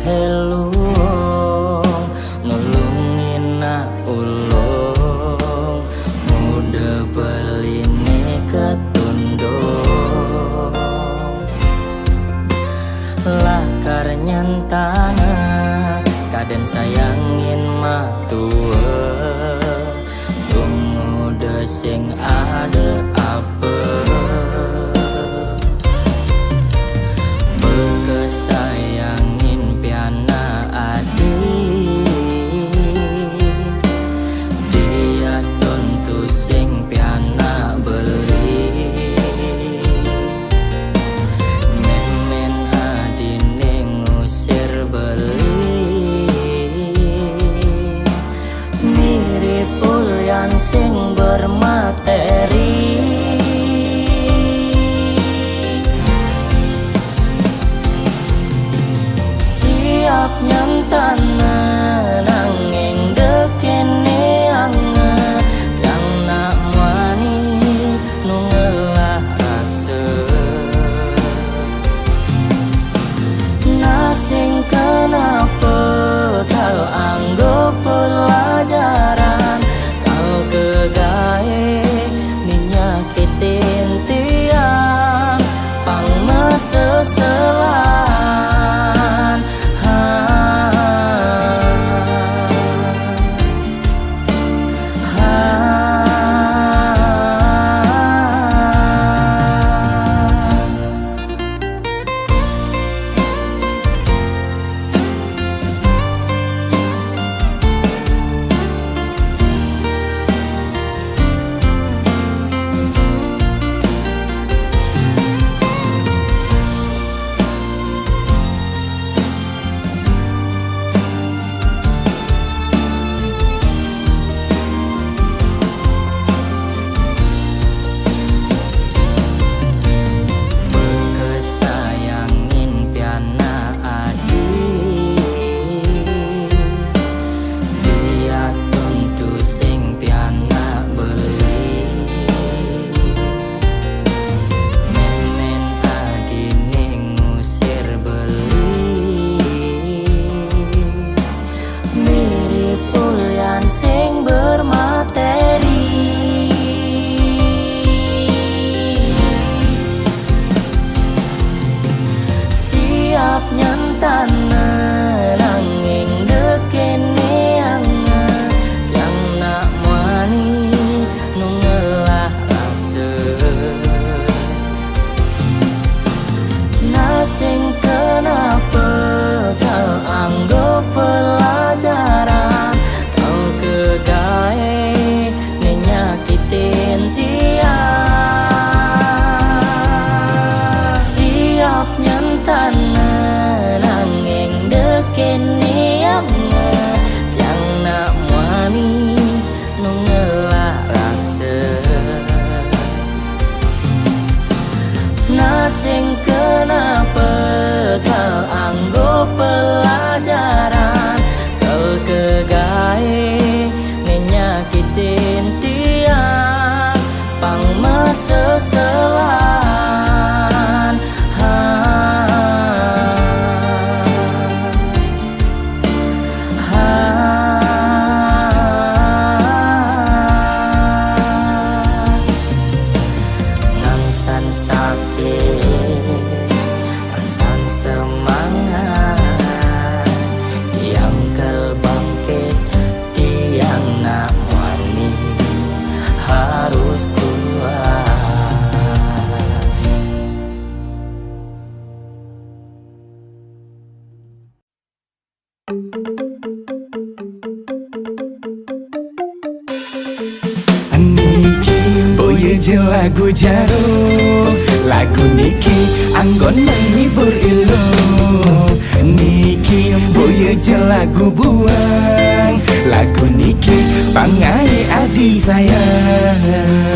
helung nulungin na ulung muda beline ketundung lakar nyantana kaden sayangin matua tunggu desing ada apa sayangin piana adi dia stuntu sing piana beli men adi ngusir beli mirip ulyan sing bermateri nyantana nanging dekene ange yang nak wani nungelah rasa nasing kenapa kau anggap pelajaran kau kegae ninyakitin tiang pang meseselan sing bermateri siap nyantana nanging dekene ange yang nak wani nungelah rasa nasing kenapa kau anggap pelajaran kegae nenyakitin dia siap nyantana nanging dekene ange yang nak wani nungelah rasa nasing kenapa kau anggap pelajaran kau kegae nyakitin dia pang meseselan ngangsan sakit angsan semangat yang bangkit tiang nak harus kuat. Niki boye je lagu jarum lagu niki anggon menghibur ilo niki boye je lagu buang lagu niki pangai adi sayang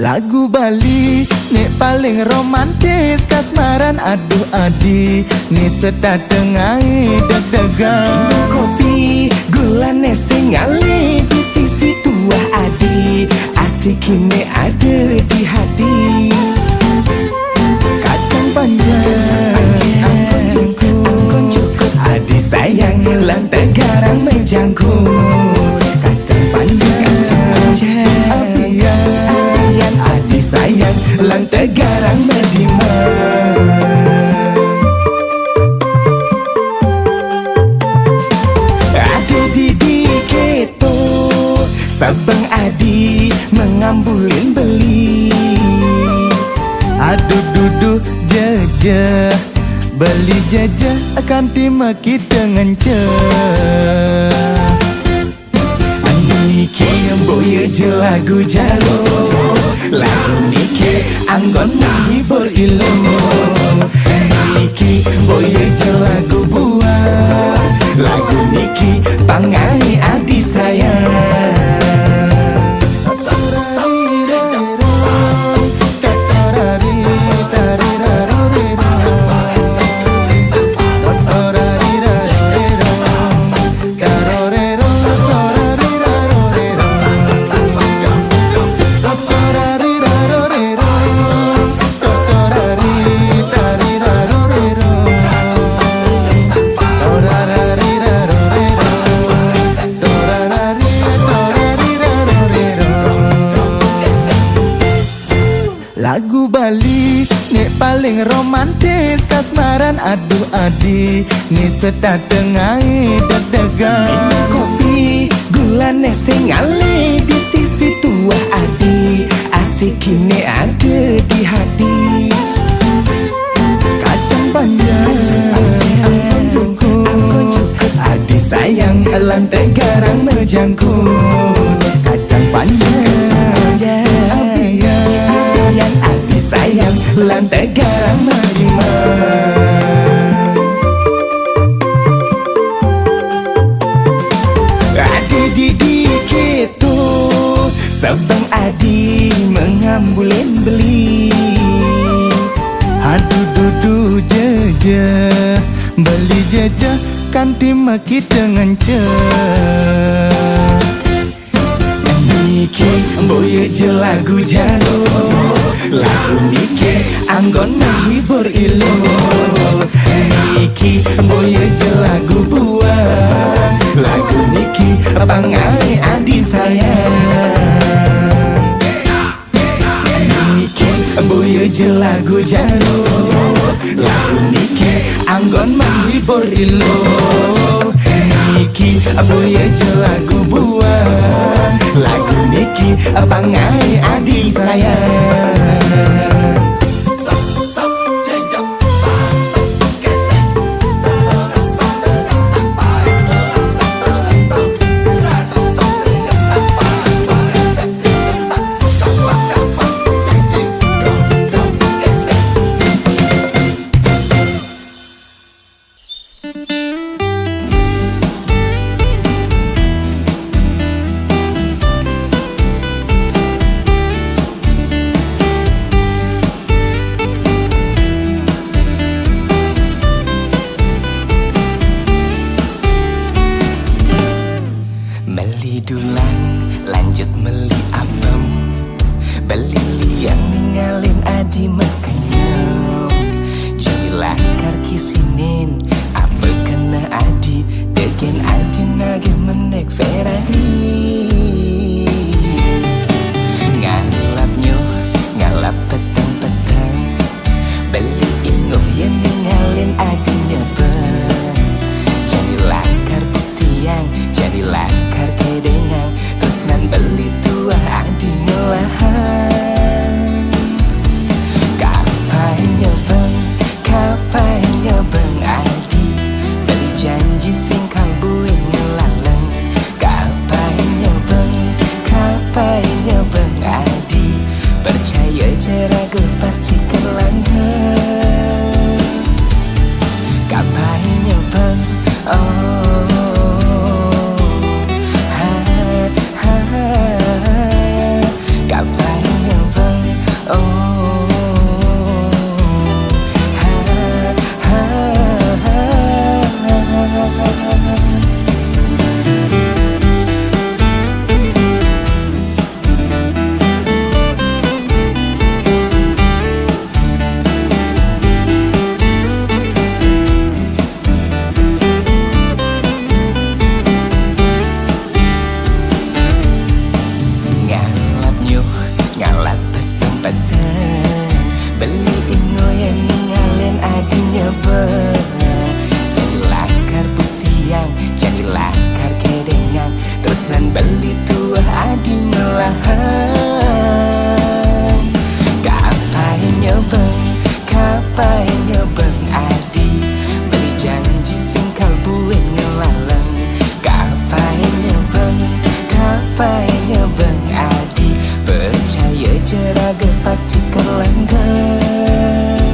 lagu Bali nek paling romantis kasmaran aduh adi nih sedat tengai deg-degan kopi gulane sing ngalih di sisi tua adi asik ini ada di hati kacang panjang angkon cukup adi sayang lantai garang menjangkut kacang panjang apian adi sayang lantai garang mendiman ada di keto sabang adi mengambulin beli aduh duduh jejeh beli jejeh akan dimaki dengan Niki boya je lagu jalo lagu Niki anggon menghibur ilo Niki boya je lagu buah lagu Niki pangai adi sayang lagu Bali nek paling romantis kasmaran aduh adi nih sedat tengai deg-degan kopi gulane sing ngalih di sisi tua adi asik ini ada di hati kacang panjang angkon cukup adi sayang lantai garang menjangkut kacang panjang apian adi sayang lantai garang mendiman adi di keto sabang adi mengambulin beli aduh duduh jejeh beli jejeh kan dimaki dengan Niki boya je lagu jalo lagu Niki anggon menghibur ilo Niki boya je lagu buah lagu Niki pangai adi sayang Niki boya je lagu jalo lagu Niki anggon menghibur ilo Niki boya je lagu buah lagu Niki pangai adi sayang Meli dulang lanjut meli abem beli liang ninggalin adi makanyam jadilah karki sinin apa kena adi degen adi nage menek Ferrari ngalap petang-petang beli ingoh yang ninggalin adinya ben jadilah karbuk tiang jadilah kar kedengang terus nan beli tua adi ngelahan kapainya bang adi beli janji sing kalbuin ngelaleng kapai nyebeng adi beli janji sing kalbuin ngelaleng kapai nyebeng adi percaya jeraga pasti kelanggeng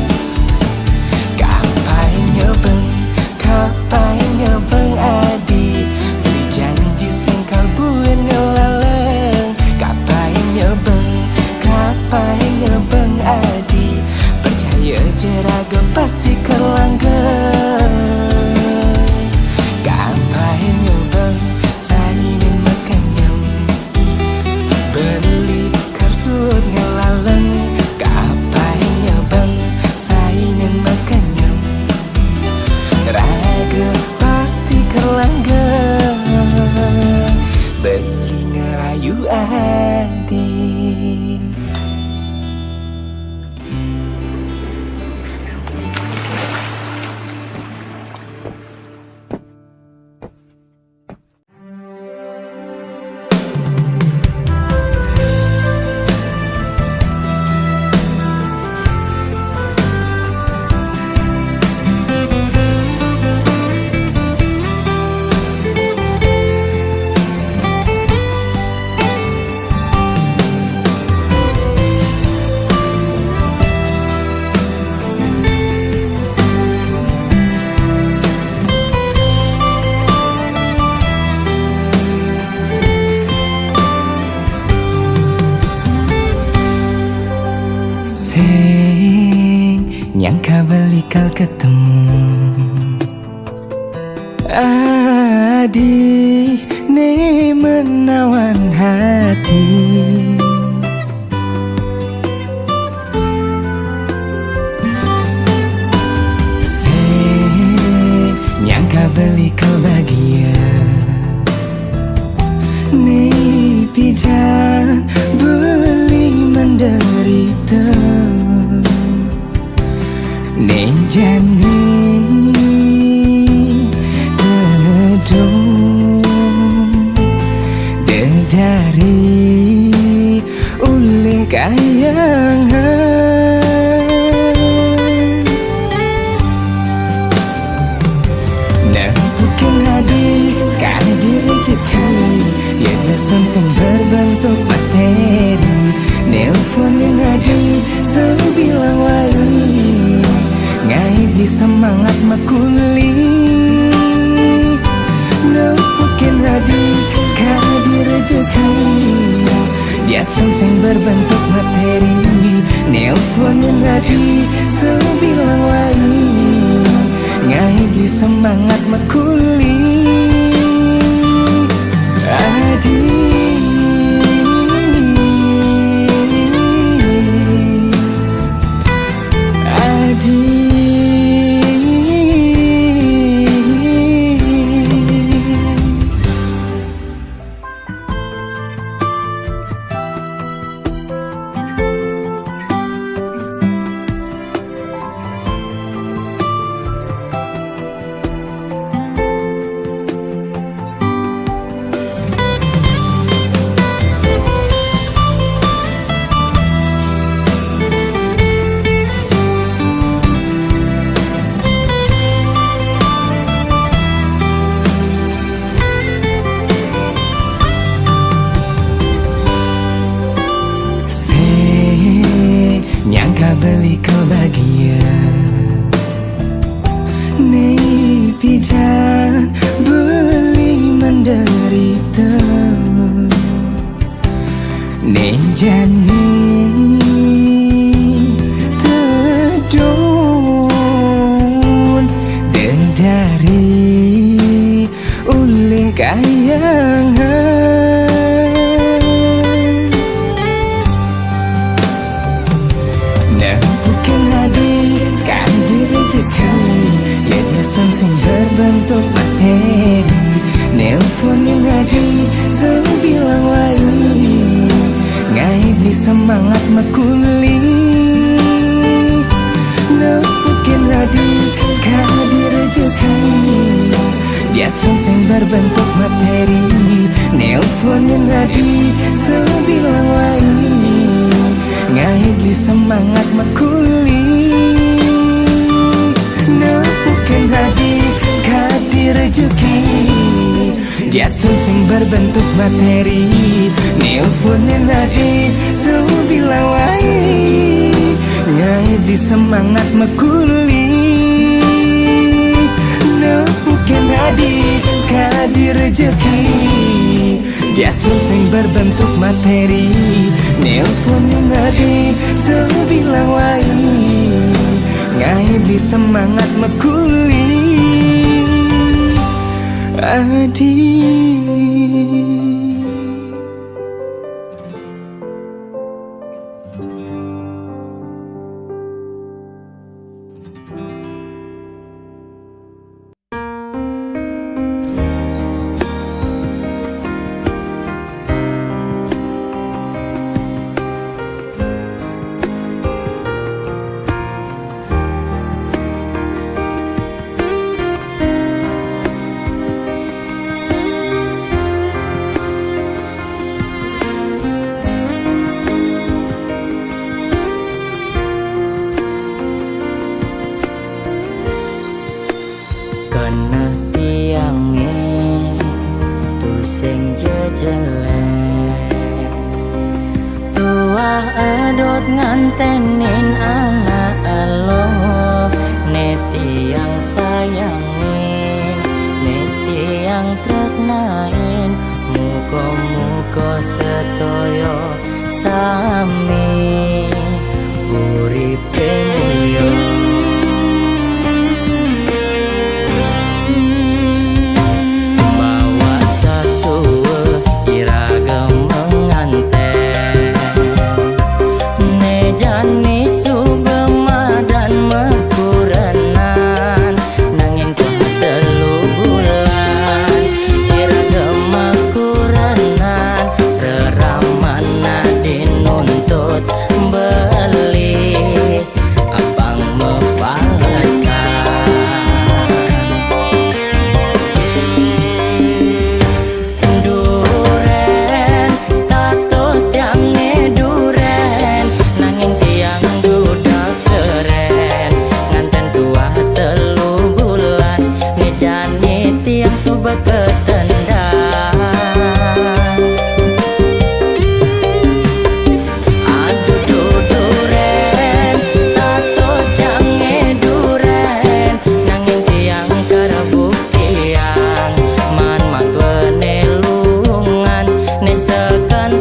kapai nyebeng adi beli janji sing kalbuin ngelaleng kapai nyebeng adi percaya jeraga pasti kelanggeng kapai nyebeng sainin makanyam beli karsut ngelaleng kapai nyebeng sainin makanyam raga pasti kelanggeng beli ngerayu adi. Nyangka balikal ketemu Adi ne menawan hati nyangka balikal bahagia ne pijan beling menderita Nenjani tedung dedari uling kayangan nampukin hadi sekali direjeki ya dasan yang berbentuk materi nelponin hadi sebilang wali ngai di semangat makuli nempukin hadi sekali direjeki dia seng berbentuk materi nelponin hadi sebilang wali ngai di semangat makuli adi nyangka beli kau bahagia nih pijan beli menderita nih jani tedun dari uling kayangan ya dasan sing berbentuk materi nelponin hadi sebilang wali ngai di semangat makuli nempukin hadi sekali direjeki dia sing berbentuk materi nelponin hadi sebilang wali ngai di semangat makuli Dia sing berbentuk materi, nelfonnya nadi sebilang wae, ngai di semangat mekuli. Bukan hadi, sekali rezeki. Dia sing berbentuk materi, nelfonnya nadi sebilang wae, ngai di semangat mekuli. Adi. Ngantenin anak elo, neti yang sayangin, neti yang tresnain, muka-muka setoyo sami uripe mulya. Bawa satu iragam menganten, jani subema dan mekuranan, nangin kau telu bulan iragam mekuranan, reramana dinuntut beli abang mepalasan. Duren status yang ngeduren, nangin tiang duda keren, nganten tua telu bulan, ngejani tiang suba ketendang. Aduh duduren, status yang ngeduren, nangin tiang karabuktian, man matwene lungan, nesekan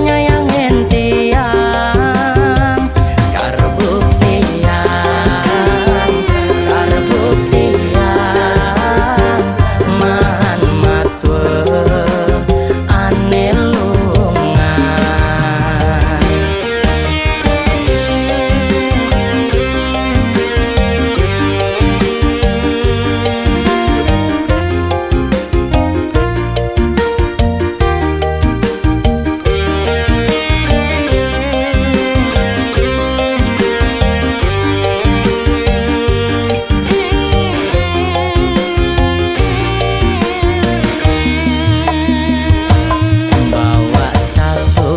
nyayang entiang, karbuktian, man matwe ane lungan. Bawa satu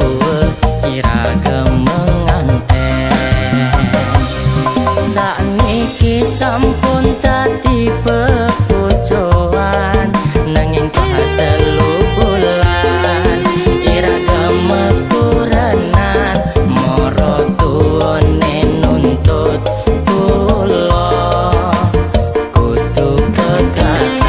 iragam menganten, sakniki sampun tadi pepucuan, nanging kau telu bulan iragam mekuranan, moro tuone nuntut kulo kudu pegatan.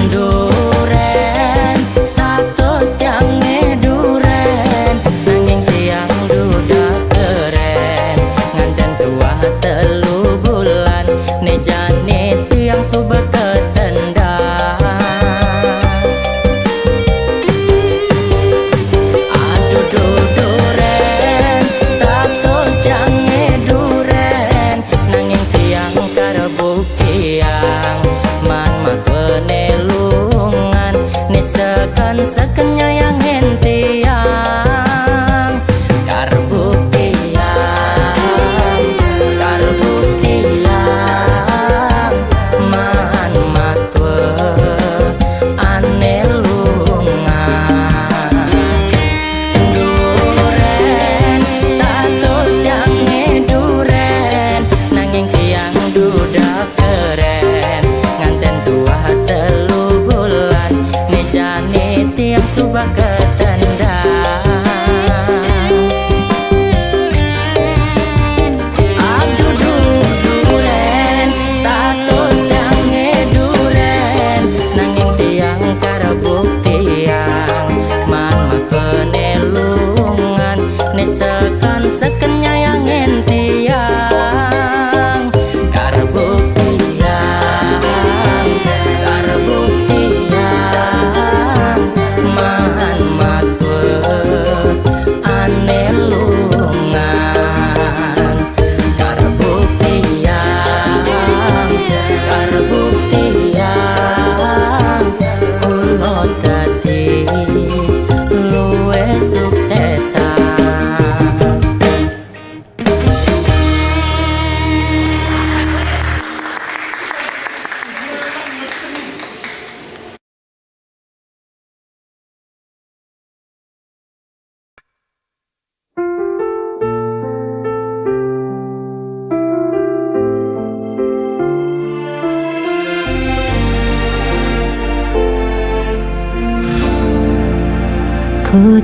Duren status yang ngeduren, nanging tiang duda keren,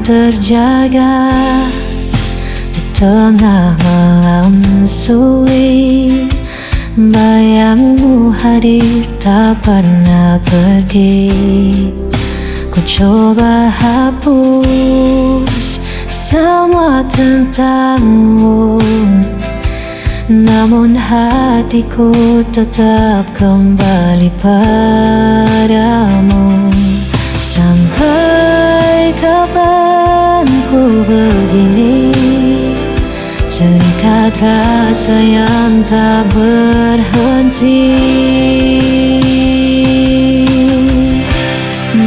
terjaga di tengah malam sulit. Bayangmu hadir tak pernah pergi. Ku coba hapus semua tentangmu, namun hatiku tetap kembali padamu. Sampai kapan ku begini, terikat rasa yang tak berhenti.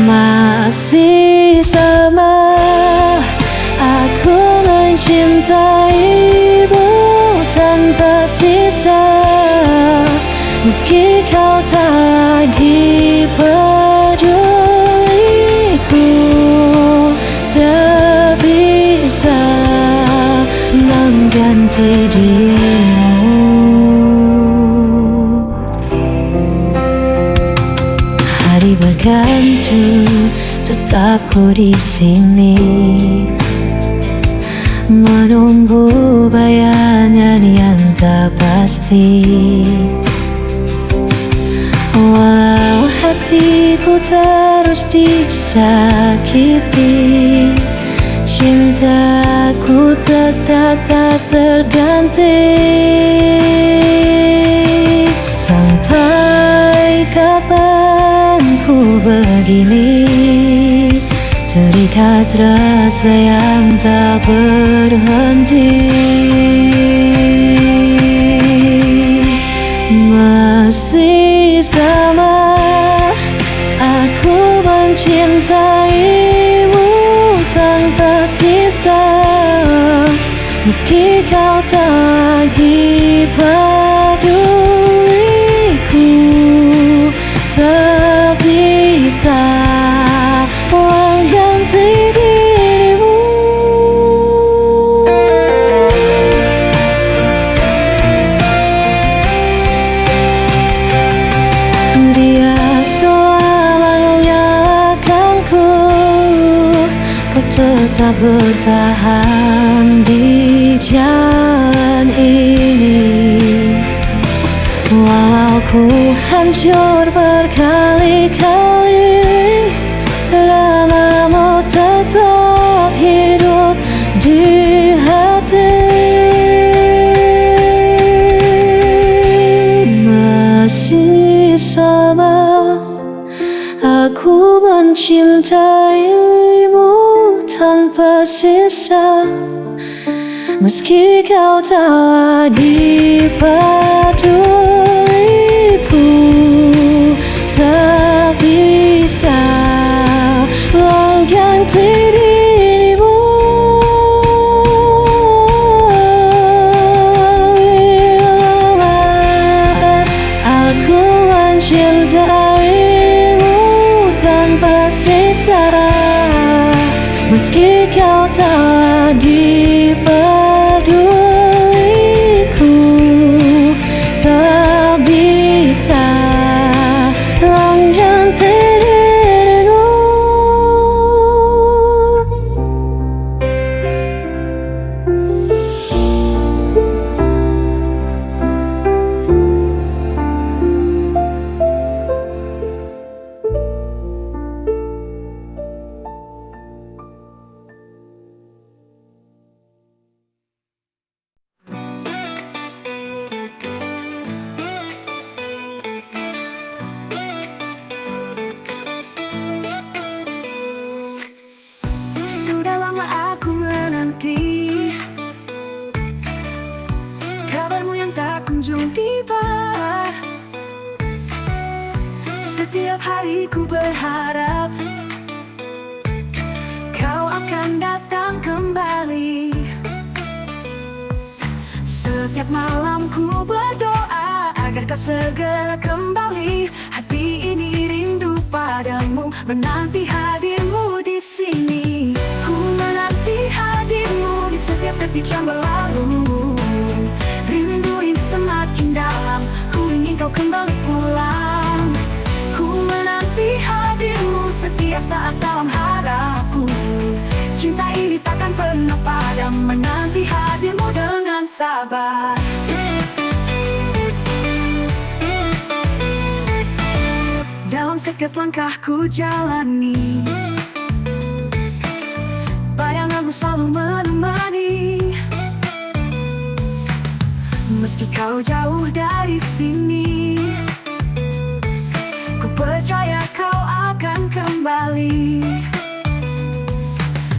Masih sama aku mencintaimu tanpa sisa, meski kau tak lagi peduliku. Tak bisa mengganti dirimu. Hari berganti, tetap ku di sini, menunggu bayangan yang tak pasti. Walau hatiku terus disakiti, cintaku tetap tak terganti. Sampai kapan ku begini, terikat rasa yang tak berhenti. Masih sama aku mencintaimu tanpa sisa, meski kau tak lagi peduliku. Tak bisa mengganti dirimu. Dia selamanya akan kau tetap bertahan di jalan ini. Walau ku hancur berkali-kali, lamamu tetap hidup di hati. Masih sama aku mencintaimu tanpa sisa, meski kau tak lagi peduliku. Tak bisa mengganti dirimu. Aku mencintaimu tanpa sisa, meski kau tak lagi peduliku. Tak bisa mengganti dirimu. Sudah lama aku menanti kabarmu yang tak kunjung tiba. Setiap hari ku berharap kau akan datang kembali. Setiap malam ku berdoa agar kau segera kembali. Hati ini rindu padamu, menanti hadirmu di sini. Ku menanti hadirmu di setiap detik yang berlalu. Rindu ini semakin dalam, ku ingin kau kembali pulang. Ku menanti hadirmu setiap saat dalam harapku. Cinta ini takkan pernah padam, menanti hadirmu dengan sabar. Dalam setiap langkah ku jalani, bayanganmu selalu menemani. Meski kau jauh dari sini, ku percaya kau akan kembali.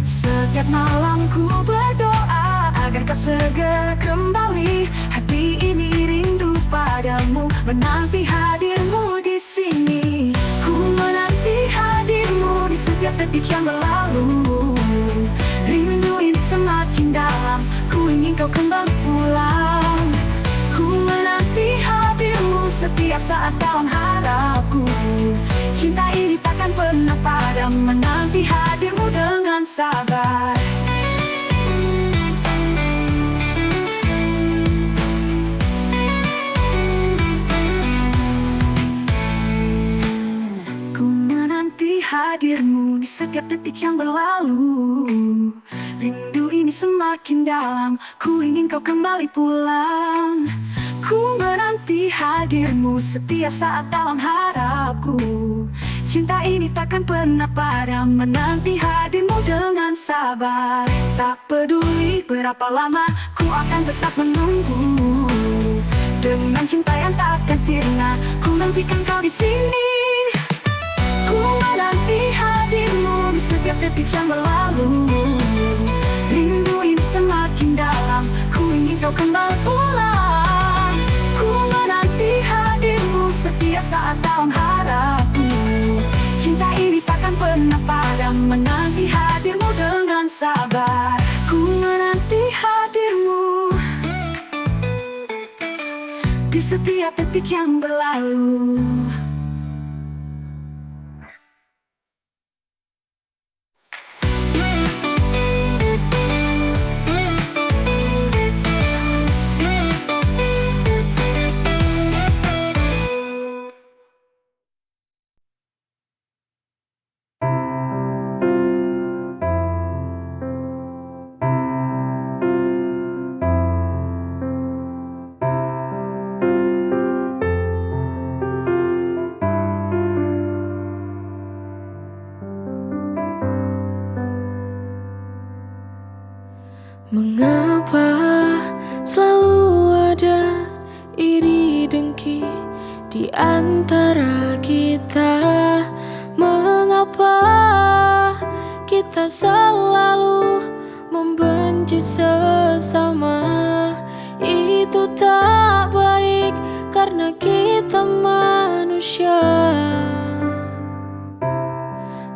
Setiap malam ku berdoa agar kau segera kembali. Hati ini rindu padamu, menanti hadirmu di sini. Ku menanti hadirmu di setiap detik yang berlalu. Rindu ini semakin dalam, ku ingin kau kembali pulang. Ku menanti hadirmu setiap saat dalam harapku. Cinta ini takkan pernah padam, menanti hadirmu dengan sabar. Ku menanti hadirmu di setiap detik yang berlalu. Rindu ini semakin dalam, ku ingin kau kembali pulang. Ku menanti hadirmu setiap saat dalam harapku. Cinta ini takkan pernah padam, menanti hadirmu dengan sabar. Tak peduli berapa lama, ku akan tetap menunggu. Dengan cinta yang takkan sirna, ku nantikan kau di sini. Ku menanti hadirmu di setiap detik yang berlalu. Rindu ini semakin dalam, ku ingin kau kembali pulang. Ku menanti hadirmu setiap saat dalam harapku. Cinta ini takkan pernah padam, menanti hadirmu dengan sabar. Ku menanti hadirmu di setiap detik yang berlalu. Mengapa selalu ada iri dengki di antara kita? Mengapa kita selalu membenci sesama? Itu tak baik karena kita manusia.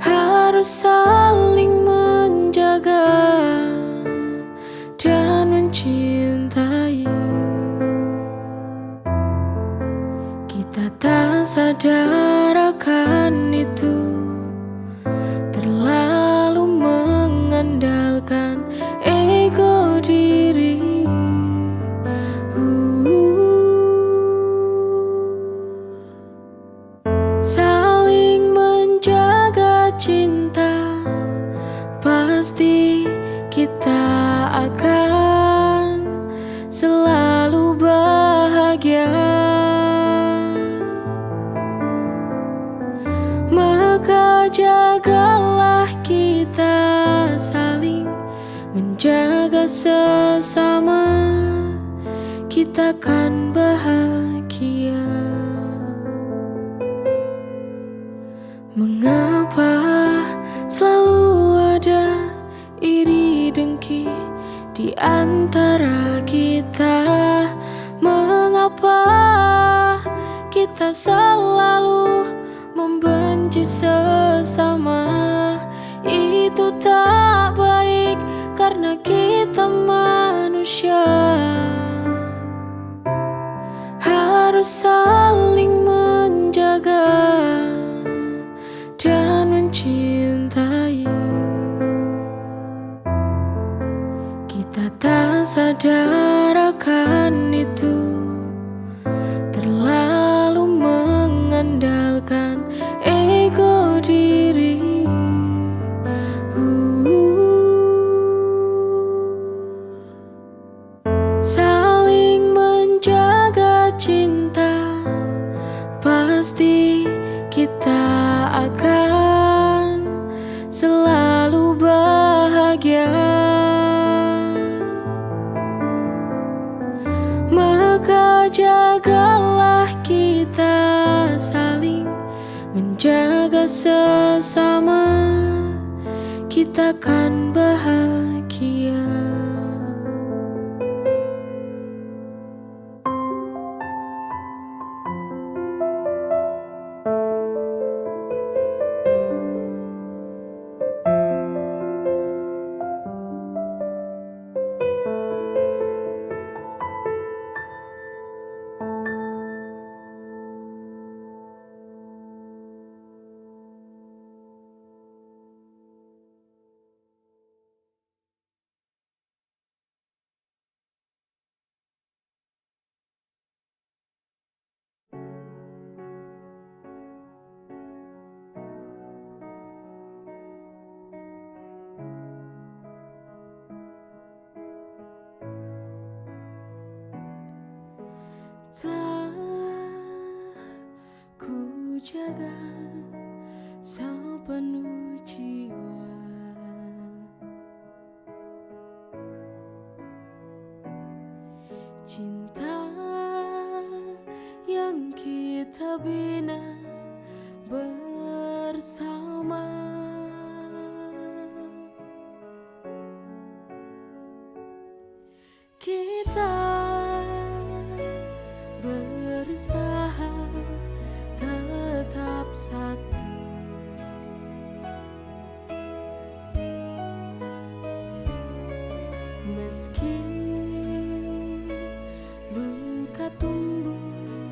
Harus saling menjaga dan mencintai. Kita tak sadar akan itu, terlalu mengandalkan ego diri. Saling menjaga cinta, pasti kita akan selalu bahagia. Maka jagalah kita saling menjaga sesama, kita akan bahagia. Mengapa selalu ada iri dengki di antara kita? Mengapa kita selalu membenci sesama? Itu tak baik karena kita manusia. Harus saling menjaga dan mencintai. Kita tak sadar akan itu, terlalu mengandalkan. ego diri. saling menjaga cinta, pasti kita akan selalu bahagia. Maka jagalah kita saling menjaga sesama, kita kan bahagia. Telah ku jaga sepenuh jiwa, cinta yang kita bina bersama. Kita berusaha tetap satu, meski luka tumbuh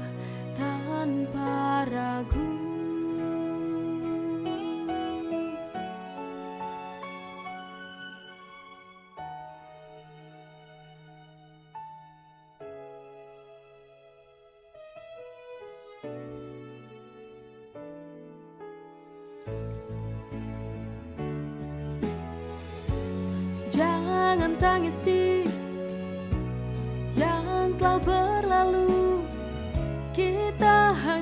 tanpa ragu. Jangan tangisi yang telah berlalu, kita hanya